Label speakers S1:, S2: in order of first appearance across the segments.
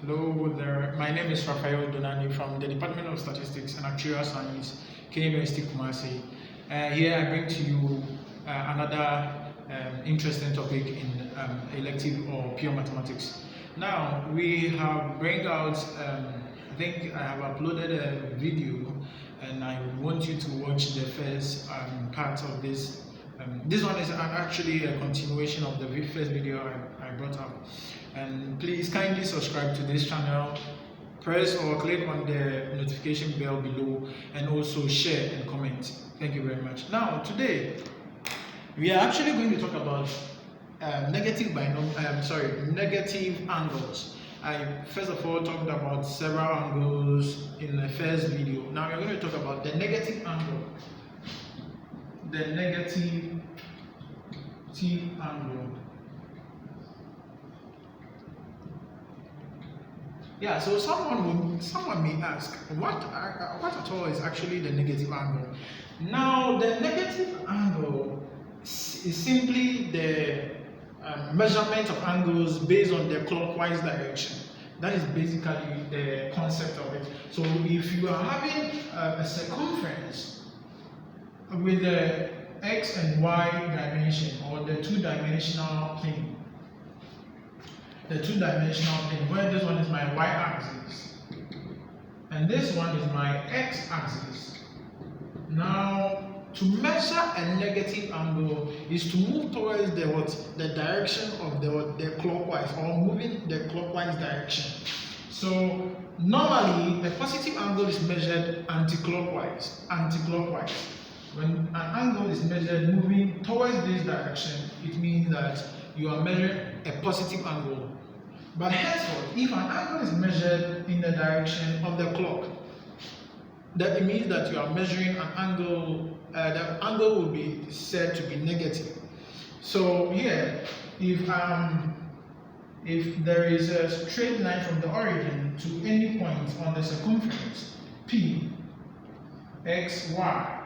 S1: Hello there, my name is Untitled from the Department of Statistics and Actuarial Science, Kenya University, Kumasi. Here I bring to you another interesting topic in elective or pure mathematics. Now, we have bring out, I think I have uploaded a video and I want you to watch the first part of this. This one is actually a continuation of the first video I brought up. And please kindly subscribe to this channel, press or click on the notification bell below, and also share and comment. Thank you very much. Now, today we are actually going to talk about negative angles. I first of all talked about several angles in the first video. Now we are going to talk about the negative angle. The negative angle. Yeah, so someone may ask, what at all is actually the negative angle? Now, the negative angle is simply the measurement of angles based on the clockwise direction. That is basically the concept of it. So, if you are having a circumference with the x and y dimension, or the two-dimensional plane, where this one is my y-axis and this one is my x-axis. Now, to measure a negative angle is to move towards the direction of the clockwise, or moving the clockwise direction. So normally the positive angle is measured anti-clockwise. When an angle is measured moving towards this direction, it means that you are measuring a positive angle. But henceforth, if an angle is measured in the direction of the clock, that it means that you are measuring an angle, the angle will be said to be negative. So here, if there is a straight line from the origin to any point on the circumference, P, X, Y,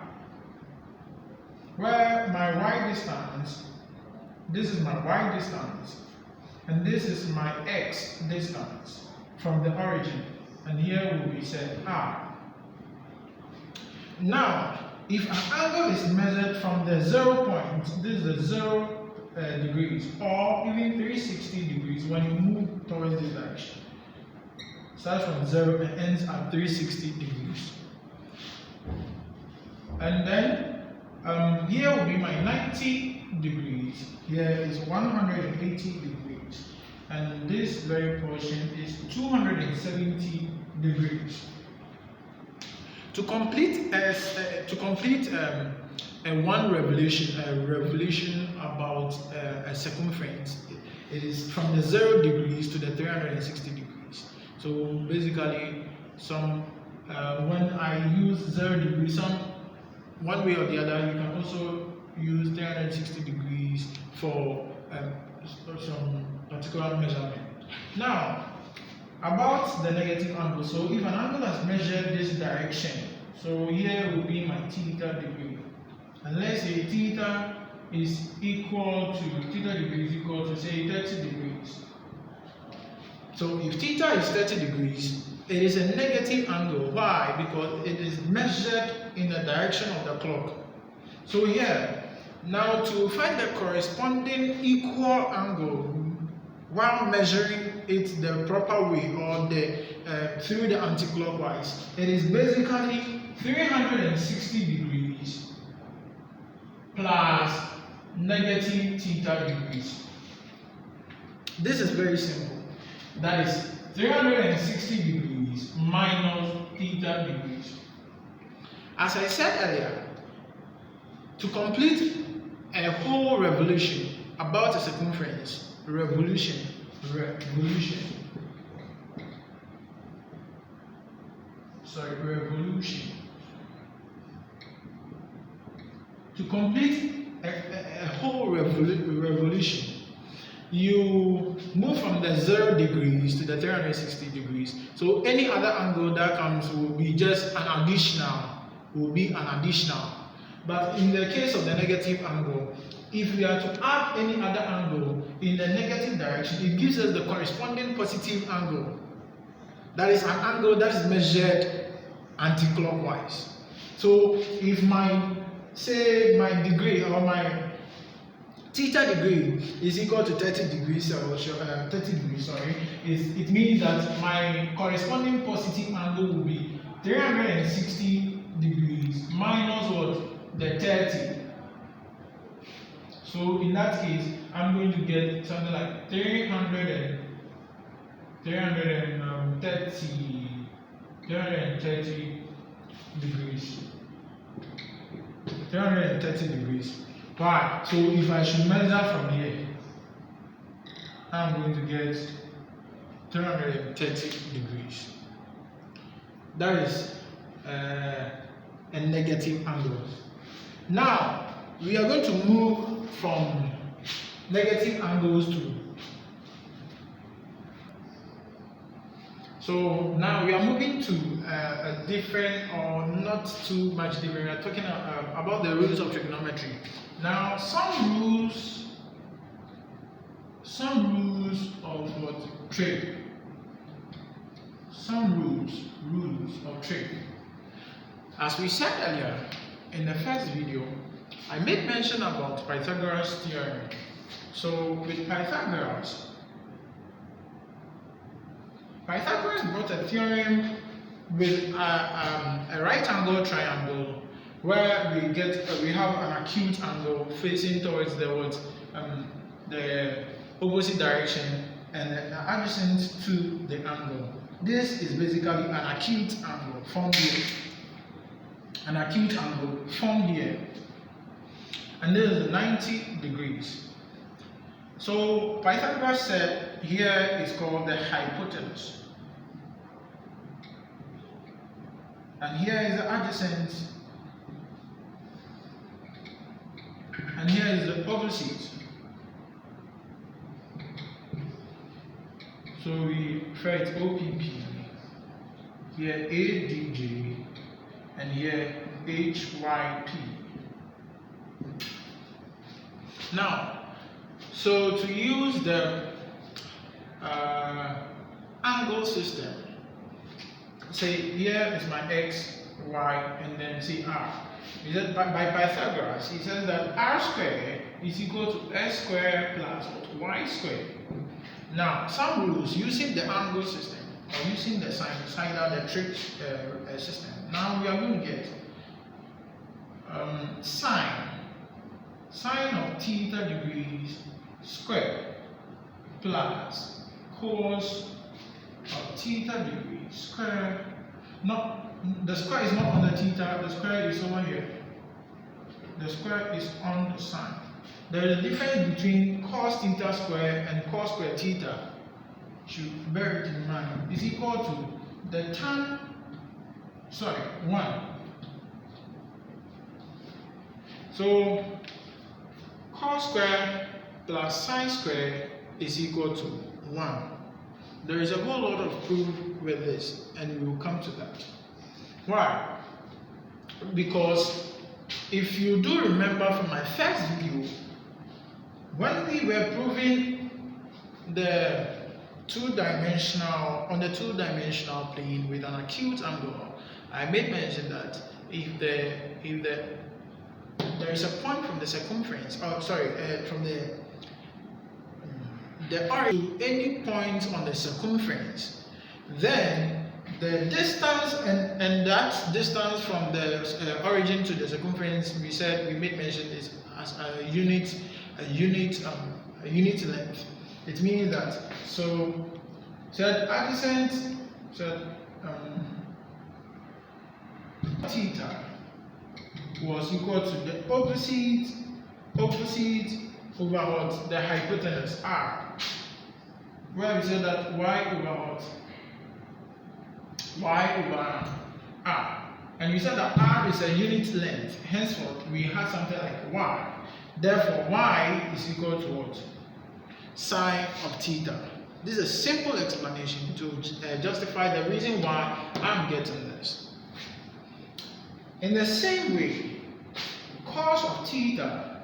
S1: where my y distance, this is my y distance, and this is my x distance from the origin, and here will be said R. Now, if an angle is measured from the 0 point, this is the 0 degrees, or even 360 degrees when you move towards this direction, starts from 0 and ends at 360 degrees. And then here will be my 90 degrees, here is 180 degrees, and this very portion is 270 degrees. To complete one revolution about a circumference, it is from the 0 degrees to the 360 degrees. So basically, when I use 0 degrees, one way or the other, you can also use 360 degrees for some particular measurement. Now, about the negative angle. So if an angle has measured this direction, so here will be my theta degree. And let's say theta degree is equal to say 30 degrees. So if theta is 30 degrees, it is a negative angle. Why? Because it is measured in the direction of the clock. So here, now to find the corresponding equal angle while measuring it the proper way, or through the anti-clockwise, it is basically 360 degrees plus negative theta degrees. This is very simple. That is 360 degrees minus theta degrees. As I said earlier, to complete a whole revolution about a circumference, revolution. To complete a whole revolution, you move from the 0 degrees to the 360 degrees. So any other angle that comes will be just an additional. But in the case of the negative angle, if we are to add any other angle in the negative direction, it gives us the corresponding positive angle That is an angle that is measured anti-clockwise. So if my degree or my theta degree is equal to 30 degrees, it means that my corresponding positive angle will be 360 degrees minus what? The 30. So in that case, I'm going to get something like 330 degrees. 330 degrees. Why? So if I should measure from here, I'm going to get 330 degrees. That is a negative angle. Now we are going to move from negative angles to. So now we are moving to a different, or not too much different. We are talking about the rules of trigonometry. Now some rules of what? Trig. Some rules of trig. As we said earlier in the first video, I made mention about Pythagoras theorem. So with Pythagoras brought a theorem with a right angle triangle where we have an acute angle facing towards the opposite direction and adjacent to the angle. This is basically an acute angle formed here. An acute angle formed here. And this is 90 degrees. So Pythagoras said here is called the hypotenuse. And here is the adjacent. And here is the opposite. So we write OPP. Here ADJ. And here HYP. Now, so to use the angle system, say here is my x, y, and then say r. He said by Pythagoras, he says that r squared is equal to s squared plus y squared. Now, some rules using the angle system or using the sinusoidal, the trig system. Now we are going to get sine of theta degrees squared plus cos of theta degrees squared. Not the square is not on the theta, the square is over here. The square is on the sine. There is a difference between cos theta squared and cos squared theta. Should bear it in mind. Is equal to the tan, 1. So cos squared plus sine squared is equal to 1. There is a whole lot of proof with this, and we will come to that. Why? Because if you do remember from my first video, when we were proving the on the two-dimensional plane with an acute angle, I made mention that if there is a point from the circumference, from the origin to any point on the circumference, then the distance and that distance from the origin to the circumference, we made mention is as a unit length. It means that adjacent theta was equal to the opposite over what? The hypotenuse r, where we said that y over r, and we said that r is a unit length. Henceforth, we had something like y. Therefore, y is equal to what? Sine of theta. This is a simple explanation to justify the reason why I'm getting this. In the same way, cos of theta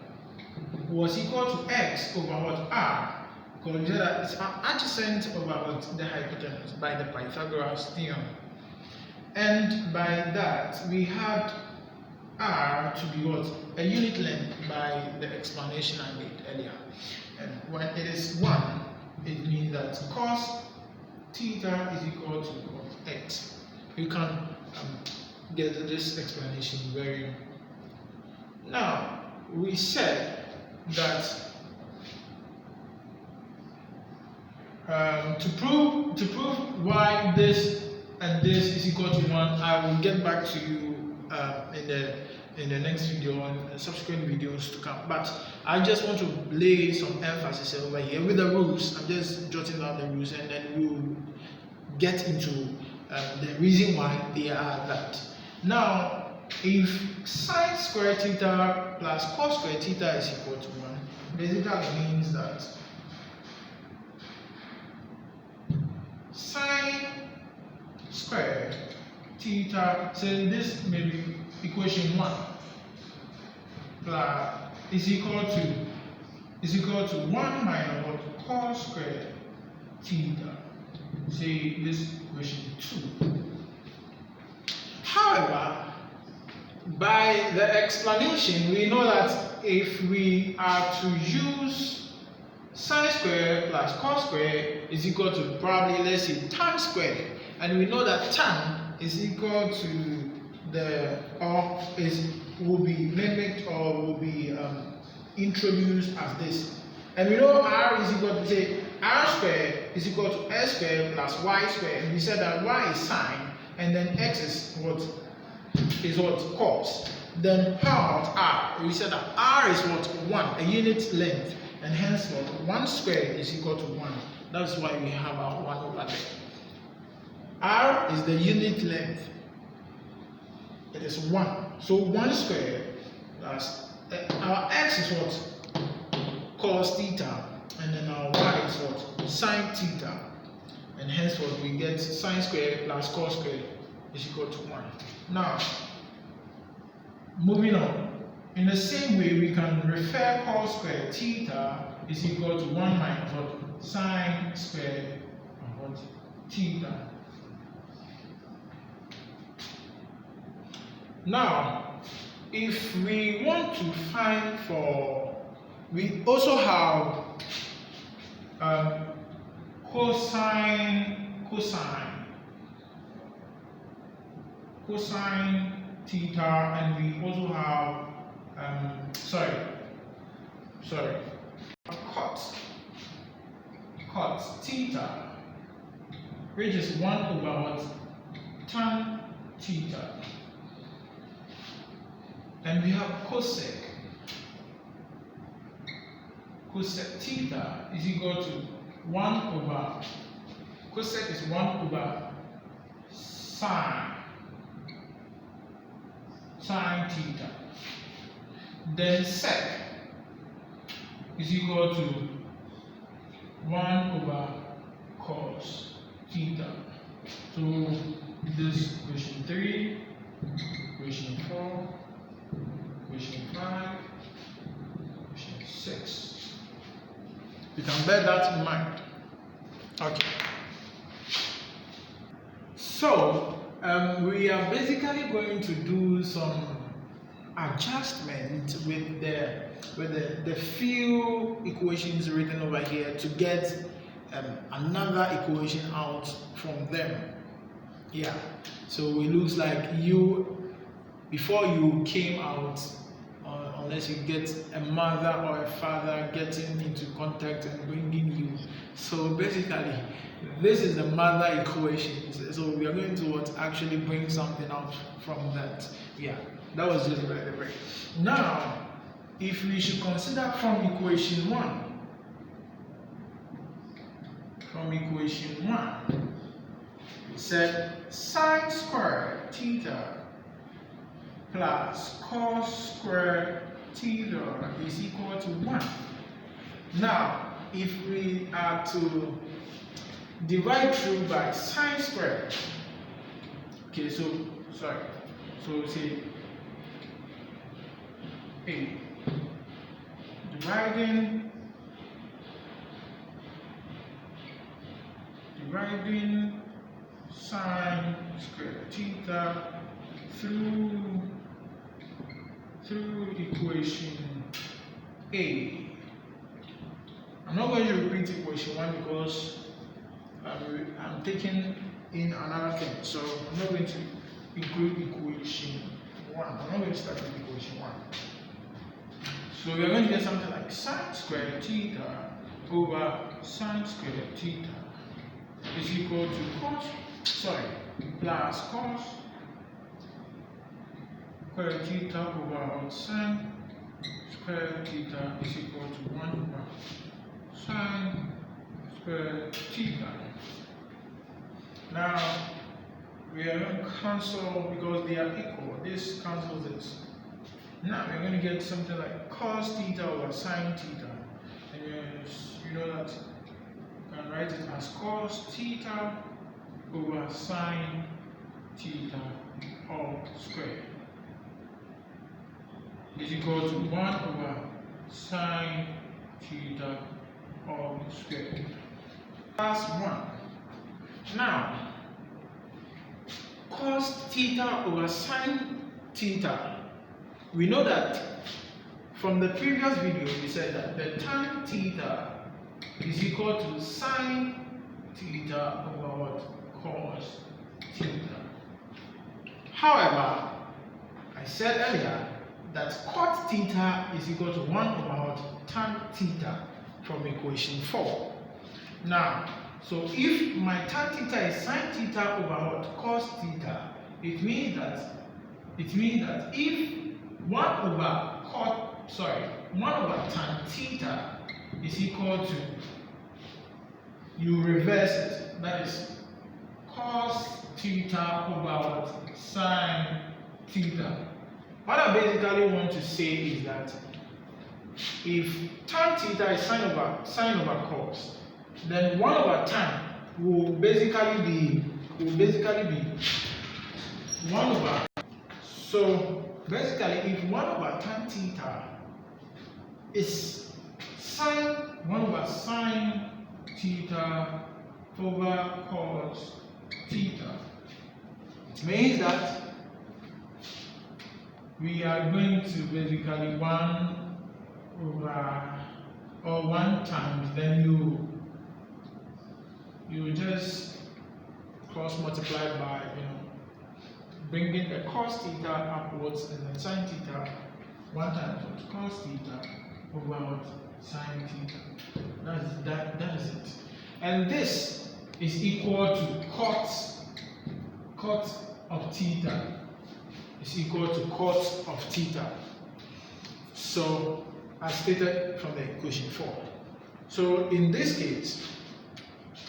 S1: was equal to x over what? R. Because we said that it's an adjacent over the hypotenuse by the Pythagoras theorem. And by that, we had R to be what? A unit length by the explanation I made earlier. And when it is 1, it means that cos theta is equal to what? X. You can get this explanation very. Now, we said that to prove why this and this is equal to 1, I will get back to you in the next video and subsequent videos to come. But I just want to lay some emphasis over here with the rules. I'm just jotting down the rules, and then we will get into the reason why they are that. Now, if sine square theta plus cos square theta is equal to 1, basically means that sine square theta, so this may be equation 1 plus is equal to 1 minus what? Cos square theta. Say this equation 2. However, by the explanation, we know that if we are to use sine square plus cos square is equal to probably, let's say, tan square, and we know that tan is equal to will be mimicked or will be introduced as this. And we know r is equal to, say, r square is equal to s square plus y square. And we said that y is sine, and then x is what? Cos. Then how about r? We said that r is what? 1, a unit length, and hence what? 1 square is equal to 1. That's why we have our 1 over there. R is the unit length. It is 1. So 1 square plus our x is what? Cos theta, and then our y is what? Sine theta, and hence what we get sine square plus cos square is equal to 1. Now, moving on, in the same way we can refer cos square theta is equal to 1 minus what? Sine square of what? Theta. Now, if we want to find we also have cosine theta, and we also have cot theta, which is 1 over what? Tan theta. And we have cosec. Cosec theta is equal to 1 over, cosec is 1 over sine theta. Then sec is equal to 1 over cos theta. So this equation 3, equation 4, equation 5, equation 6. You can bear that in mind. Okay. So we are basically going to do some adjustment with the few equations written over here to get another equation out from them. Yeah. So it looks like before you came out, unless you get a mother or a father getting into contact and bringing you. So basically, this is the mother equation. So we are going to actually bring something out from that. Yeah, that was just by the way. Now, if we should consider from equation 1, we said sine square theta plus cos square theta is equal to 1. Now, if we are to divide through by sine square, okay, so say A, dividing dividing sine squared theta through equation A. I'm not going to repeat equation 1 because I'm taking in another thing, so I'm not going to include equation 1. I'm not going to start with equation 1. So we are going to get something like sine squared theta over sine squared theta is equal to plus cos squared theta over sine squared theta is equal to 1 over sine squared theta. Now we are going to cancel because they are equal. This cancels this. Now we're going to get something like cos theta over sine theta, and you know that you can write it as cos theta over sine theta all squared is equal to 1 over sine theta all squared plus 1. Now cos theta over sine theta, we know that from the previous video we said that the tan theta is equal to sine theta over what? Cos theta. However, I said earlier that cot theta is equal to 1 over what? Tan theta from equation 4. Now, so if my tan theta is sine theta over what? Cos theta, it means that if 1 over tan theta is equal to, you reverse it, that is cos theta over what? Sine theta. What I basically want to say is that if tan theta is sine over cos, then 1 over tan will basically be 1 over. So basically, if 1 over tan theta is 1 over sine theta over cos theta, it means that we are going to basically 1 over or 1 times, then you just cross multiply by bringing the cos theta upwards, and then sine theta 1 times cos theta over sine theta. That is it. And this is equal to cot of theta is equal to cot of theta. So as stated from the equation 4. So in this case,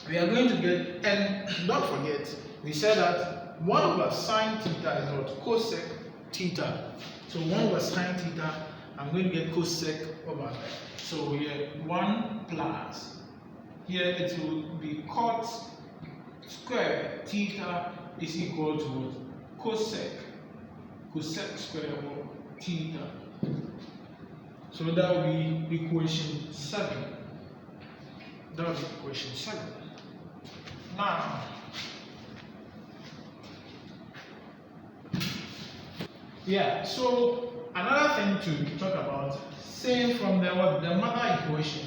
S1: we are going to get, and don't forget, we said that 1 over sine theta is what? Cosec theta. So 1 over sine theta, I'm going to get cosec over there. So here 1 plus, here it will be cot square theta is equal to what? Cosec square over theta. So that will be equation 7. That will be equation 7. Now, so another thing to talk about, same from the mother equation,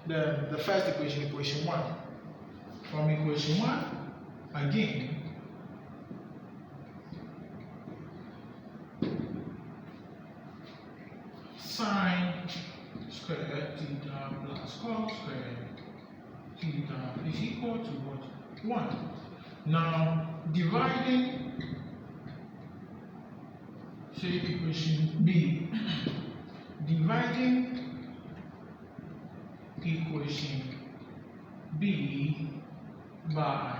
S1: the first equation, equation 1. From equation 1, again, sine squared theta plus cos squared theta is equal to what? 1. Now, dividing, say equation B, dividing equation B by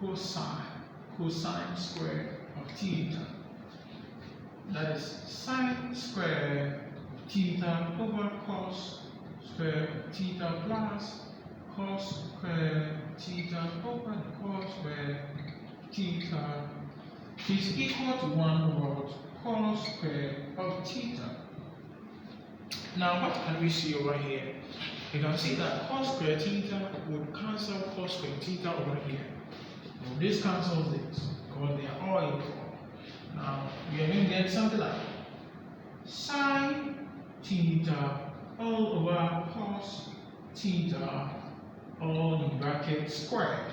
S1: cosine squared of theta, that is sine squared of theta over cos squared of theta plus cos squared theta over the cos squared theta is equal to 1 over cos squared of theta. Now what can we see over here? you can see that cos square theta would cancel cos square theta over here. Now, this cancels this because they are all equal. Now we are going to get something like sine theta all over cos theta all in bracket squared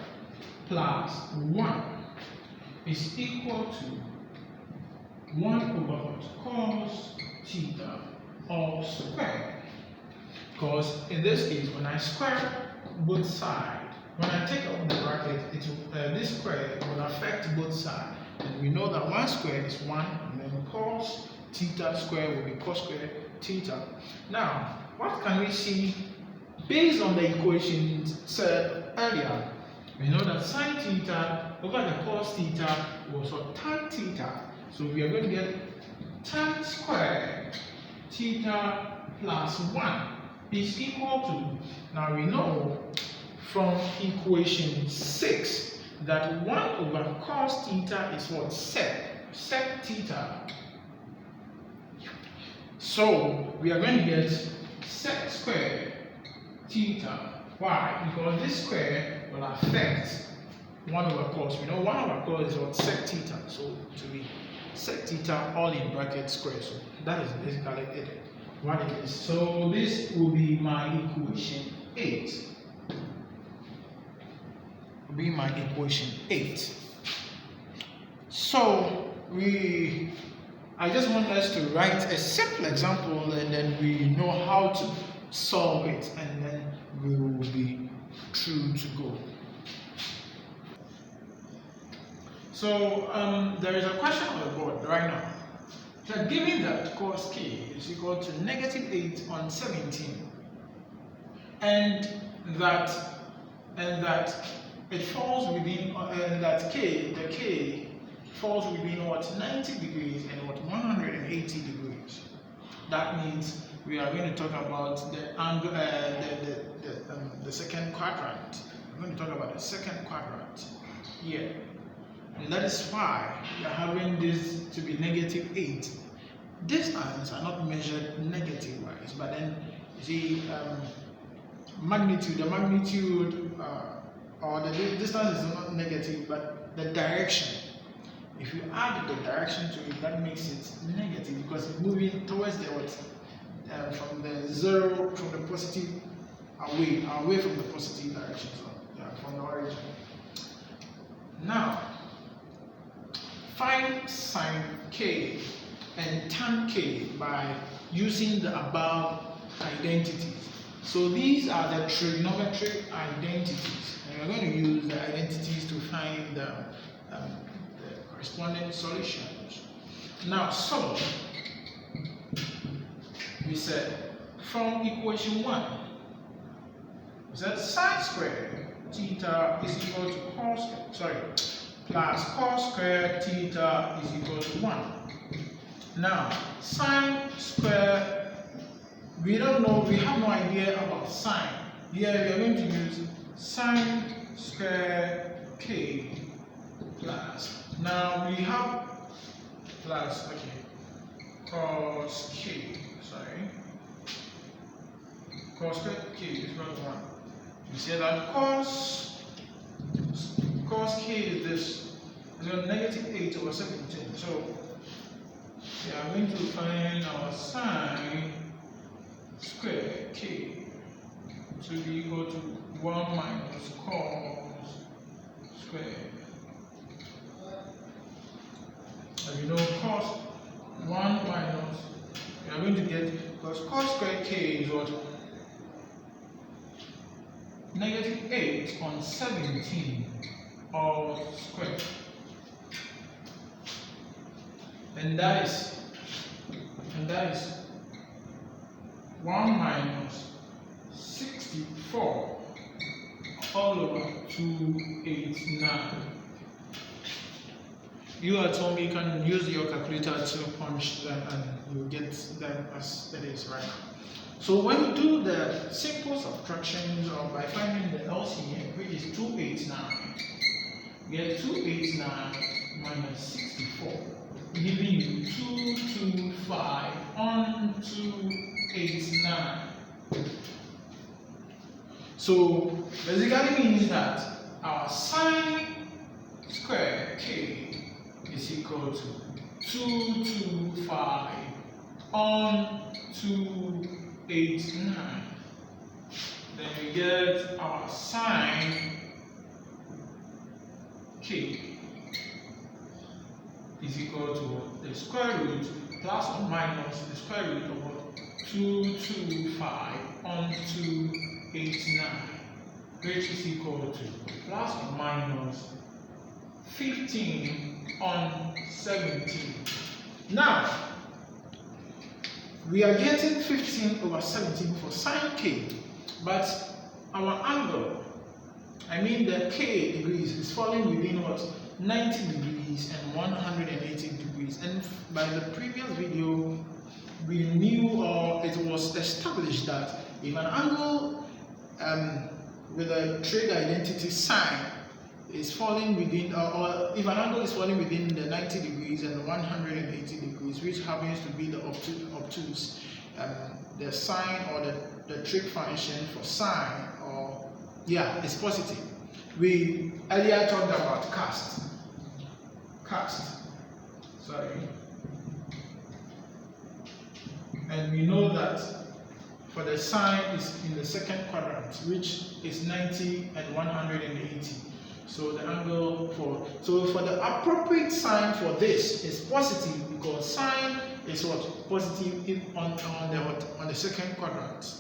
S1: plus 1 is equal to 1 over cos theta all squared. Because in this case, when I square both sides, when I take out the bracket, it will, this square will affect both sides. And we know that 1 square is 1, and then cos theta square will be cos square theta. Now, what can we see based on the equations said earlier? We know that sine theta over the cos theta was for tan theta. So we are going to get tan squared theta plus 1 is equal to, now we know from equation 6 that 1 over cos theta is what? Sec theta. So we are going to get sec squared theta. Why? Because this square will affect 1 over cos. We know 1 over cos is what? Sec theta. So to be sec theta all in bracket square. So that is basically it. What it is. So this will be my equation 8. Will be my equation 8. So I just want us to write a simple example, and then we know how to solve it, and then we will be through to go. So there is a question on the board right now. So given that cos k is equal to -8 on 17, and that it falls within, and that the k falls within what? 90 degrees and what? 180 degrees. That means we are going to talk about the angle, the second quadrant. We're going to talk about the second quadrant here. And that is why we are having this to be -8. Distances are not measured negative wise, but then you see the magnitude, or the distance is not negative, but the direction. If you add the direction to it, that makes it negative because it's moving towards the what? From the zero, from the positive away from the positive direction. So yeah, from the origin. Now, find sine k and tan k by using the above identities. So these are the trigonometric identities, and we're going to use the identities to find the corresponding solutions. Now, so we said from equation 1, we said sine squared theta is equal to plus cos squared theta is equal to 1. Now, sine square, we don't know, we have no idea about sine. Here we are going to use sine square k plus. Now we have plus, cos k, cos square k is equal to 1. You see that cos k is this, is -8 over 17. So we are going to find our sine square k to be equal to 1 minus cos square. And we know cos 1 minus, we are going to get, because cos square k is what? -8 on 17 all squared. And that is 1 minus 64 all over 289. You at home, you can use your calculator to punch them and you get them as it is right now. So when you do the simple subtractions or by finding the LCM, which is 289, you get 289 minus 64, giving you 225 on 289. So basically means that our sine square k is equal to 225 on 289. Then we get our sine k is equal to the square root plus or minus the square root of 225 on 289, which is equal to plus or minus 15 on 17. Now, we are getting 15 over 17 for sine k, but our angle, I mean the k degrees, is falling within what? 90 degrees and 180 degrees. And by the previous video, we knew, or it was established, that if an angle with a trig identity sine is falling within, or if an angle is falling within the 90 degrees and 180 degrees, which happens to be the obtuse, the sine or the trig function for sine, or is positive. We earlier talked about cast, and we know that for the sine is in the second quadrant, which is 90 and 180. So the angle for the appropriate sign for this is positive, because sine is what? Positive on the second quadrant.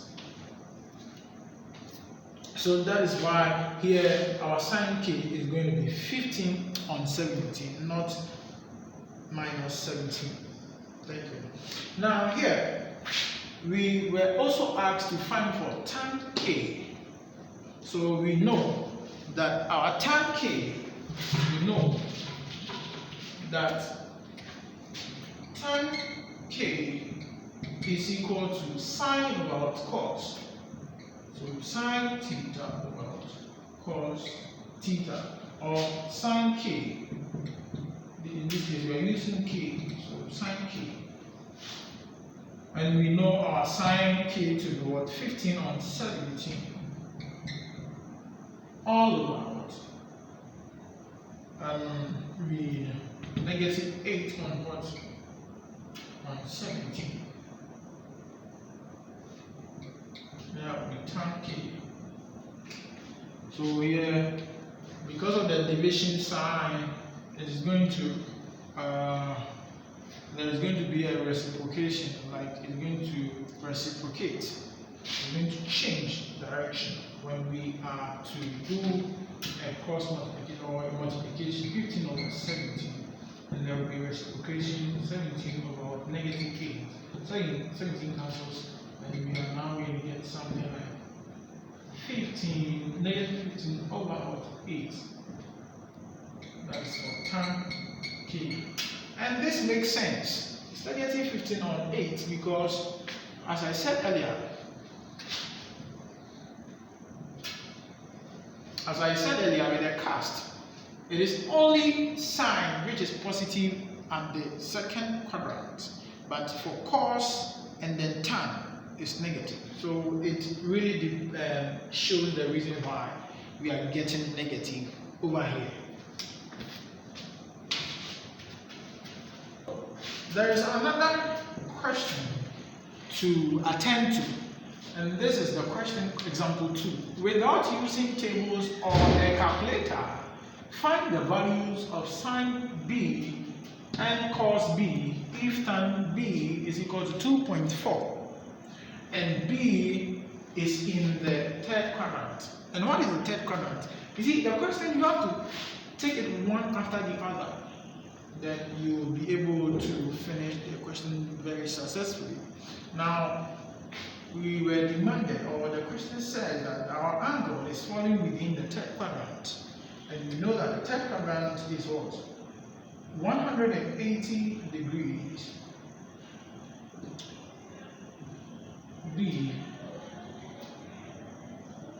S1: So that is why here our sine k is going to be 15 on 17, not minus 17. Thank you. Now here, we were also asked to find for tan k. So we know that our tan k, tan k is equal to sine over cos. So sine theta over cos theta, or sine k. In this case, we are using k, so sine k. And we know our sine k to be what? 15 on 17. All over what? We negative 8 on what? On 17. Now we tan k. So here, because of the division sign, it is going to there is going to be a reciprocation, like it's going to reciprocate. It's going to change direction when we are to do a cross multiplication or a multiplication 15 over 17, and there will be reciprocation 17 over negative 8. So 17 cancels, and we are now going to get something like 15, negative 15 over 8. That's for tan k. And this makes sense. It's negative 15 on 8 because, as I said earlier, with the cast, it is only sine which is positive at the second quadrant, but for cos and then tan is negative. So it really shows the reason why we are getting negative over here. There is another question to attend to, and this is the question example 2. Without using tables or a calculator, find the values of sine b and cos b if tan b is equal to 2.4 and b is in the third quadrant. And what is the third quadrant? You see, the question, you have to take it one after the other. Then you will be able to finish the question very successfully. Now, we were demanded, or the question says that our angle is falling within the third quadrant. And we know that the third quadrant is what? 180 degrees, B,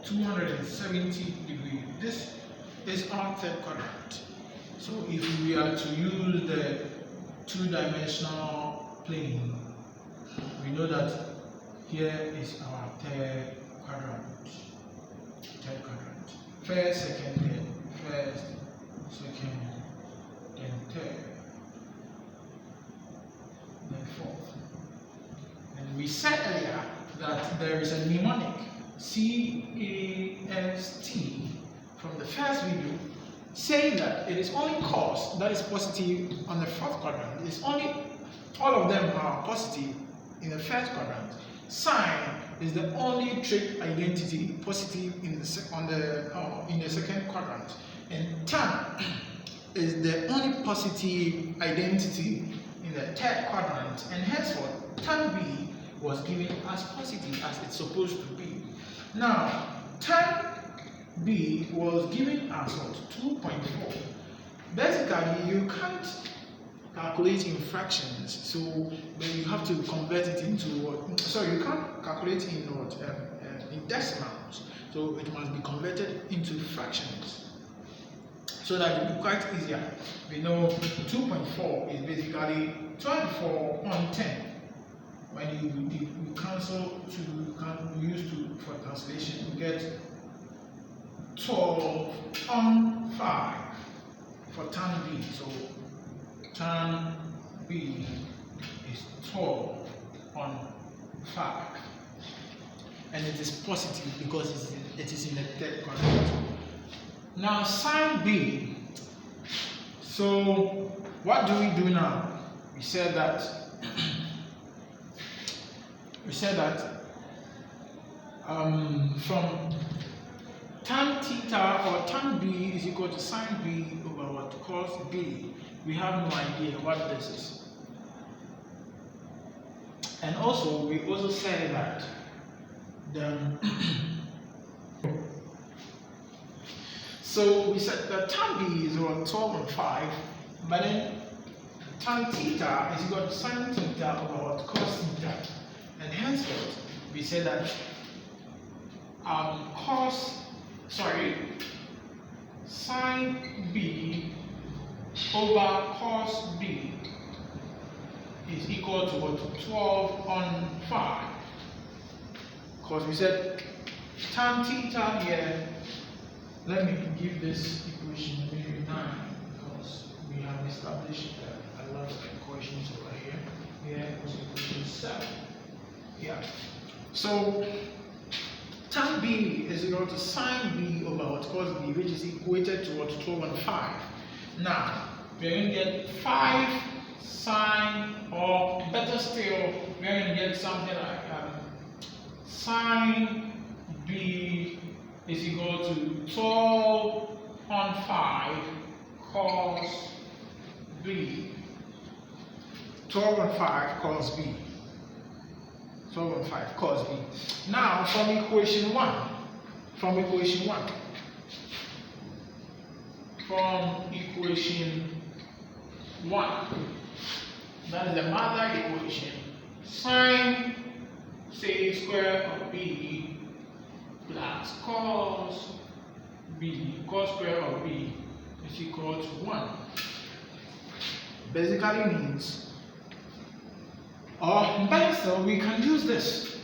S1: 270 degrees. This is our third quadrant. So if we are to use the two-dimensional plane, we know that here is our third quadrant. third quadrant. First, second, then first, second, then third, then fourth. And we said earlier that there is a mnemonic CAST from the first video saying that it is only cos that is positive on the fourth quadrant. It's only all of them are positive in the first quadrant. Sine is the only trig identity positive in the second quadrant, and tan is the only positive identity in the third quadrant, and henceforth tan B was given as positive as it's supposed to be. Now tan B was given as what? 2.4. Basically, you can't calculate in fractions, so then you have to convert it into what? Sorry, you can't calculate in what? In decimals, so it must be converted into fractions, so that it will be quite easier. We know 2.4 is basically 24 on 10. When you cancel to use to for cancellation, you get 12 on 5 for tan B. So tan B is 12 on 5, and it is positive because it is in the third quadrant. Now sine B. So what do we do now? We said that from tan theta or tan B is equal to sine B over what? Cos B. We have no idea what this is. And also, we also say that so we said that tan B is around 12 and 5, but then tan theta is equal to sine theta over what? Cos theta. And henceforth, we say that sine B over cos B is equal to what? 12 on 5. Because we said tan theta here, let me give this equation maybe 9, because we have established a lot of equations over here. Here was equation 7. Yeah. So tan B is equal to sine B over what? Cos B, which is equated to what? 12 and 5. Now, we're going to get 5 sine, or better still, we're going to get something like sine B is equal to 12 on 5 cos B. 12 on 5 cos B. 12 on 5 cos B. Now, from equation 1, that is the mother equation, sine, say, square of B plus cos B, cos square of B is equal to 1. Basically means, or better, we can use this.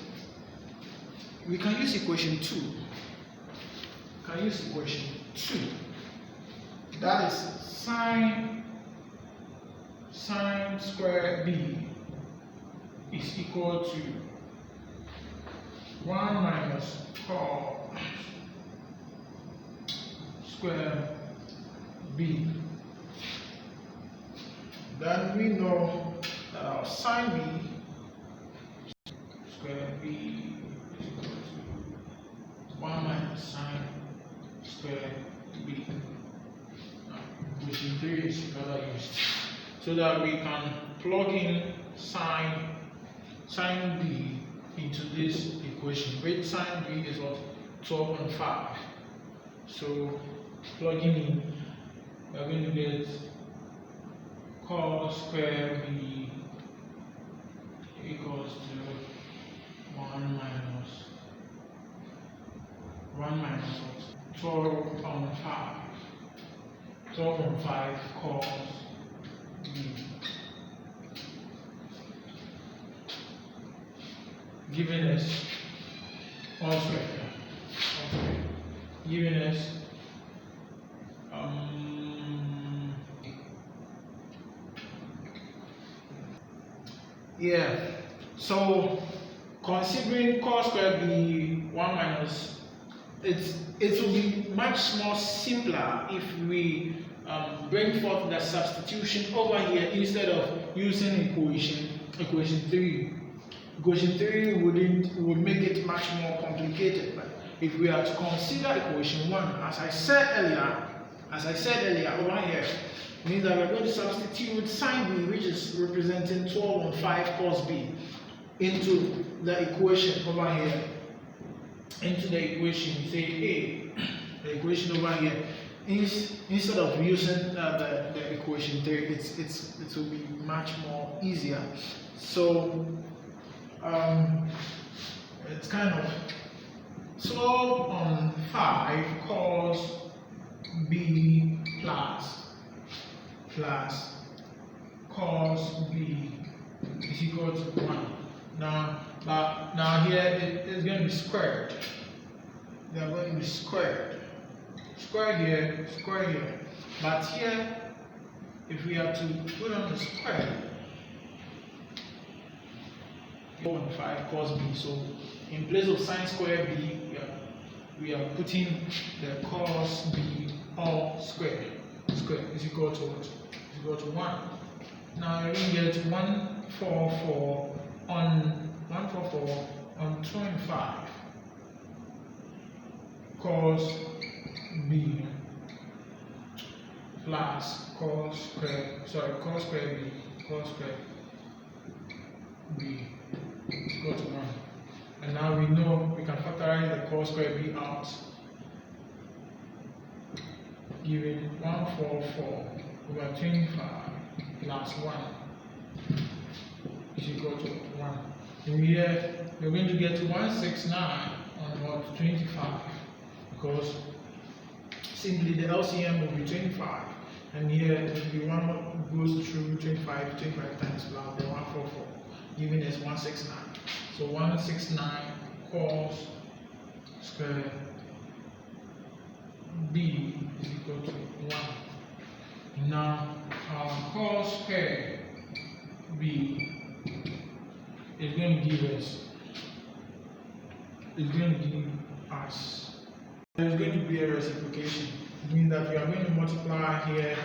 S1: We can use equation 2. That is sine square B is equal to 1 minus cos square B. Then we know that our sine B square B is equal to 1 minus sine square B. Equation 3 is further used so that we can plug in sine B into this equation, which sine B is what? 12 and 5. So plugging in, we're going to get cos square B equals to 1 minus 12 on 5. 12 on 5 cos B. Giving us all square. giving us so considering cos square b 1 minus, it will be much more simpler if we bring forth the substitution over here instead of using equation 3. Equation 3 would make it much more complicated. But if we are to consider equation 1, as I said earlier over here, means that we're going to substitute sine b, which is representing 12 on 5 cos b, into the equation over here. Into the equation, say A, the equation over here. Instead of using the equation 3, it will be much more easier. So it's kind of 12 on 5 cos b plus cos b is equal to 1. Now here it is going to be squared. They are going to be squared. Square here, square here. But here, if we have to put on the square, 4 and 5 cos b. So in place of sine square b, we are putting the cos b all square. Square is equal to what? Is equal to 1. Now you get 144 on 25 cos b plus cos square b is equal to 1. And now we know we can factorize the cos square b out, giving 144 over 25 plus 1 is equal to 1. And here we're going to get 169 on what? 25, because simply the LCM will be 25, and here the 1 goes through 25 times plus the 144, giving us 169. So 169 cos square b is equal to 1. Now our cos square b is going to give us, there's going to be a reciprocation. It means that we are going to multiply here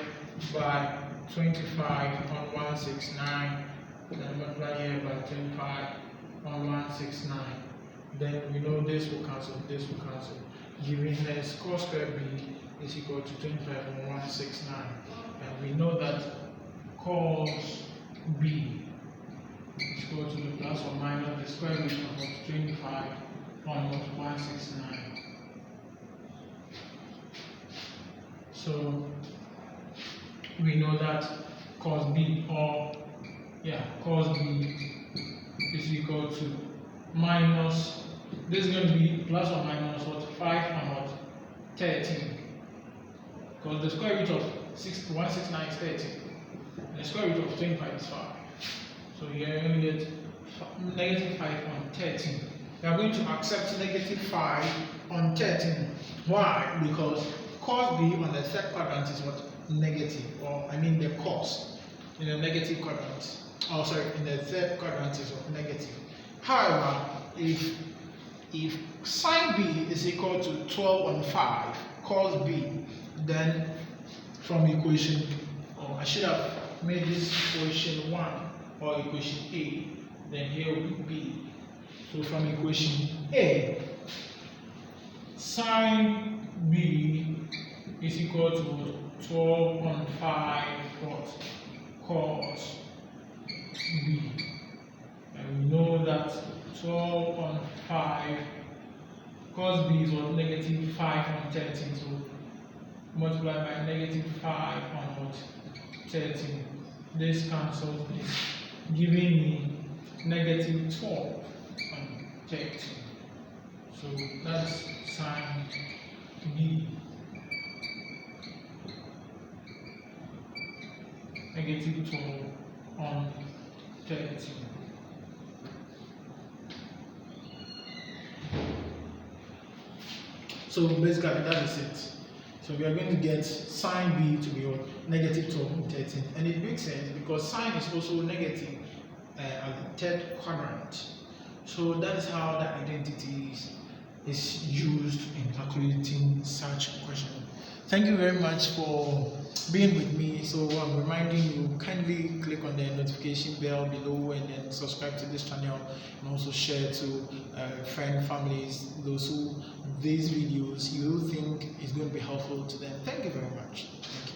S1: by 25 on 169, then multiply here by 25 on 169. Then we know this will cancel, giving us cos square b is equal to 25 on 169. And we know that cos b is equal to the plus or minus the square root of 25 on 169. So we know that cos b is equal to minus, this is going to be plus or minus what, 5 and what, 13. Because the square root of 169 is 13. And the square root of 25 is 5. So here you're going to get negative 5 on 13. We are going to accept negative 5 on 13. Why? Because cos b on the third quadrant is what? Negative. Or I mean the cos in the negative quadrant. Oh, sorry, in the third quadrant is what? Negative. However, if sine b is equal to 12 on 5 cos b, then from equation, or I should have made this equation 1 or equation A, then here will be B. So from equation A, sine B is equal to 12 on 5 what? Cos B. And we know that 12 on 5 cos B is what? Negative 5 on 13. So multiply by negative 5 on what? 13. This cancels this, giving me negative 12 on 13. So that's sine B. Negative 12 on 13. So basically that is it. So we are going to get sine B to be negative 12 and 13. And it makes sense because sine is also negative at the third quadrant. So that is how the identities is used in calculating such question. Thank you very much for being with me. So I'm reminding you, kindly click on the notification bell below and then subscribe to this channel, and also share to friends, families, those who these videos you think is going to be helpful to them. Thank you very much. Thank you.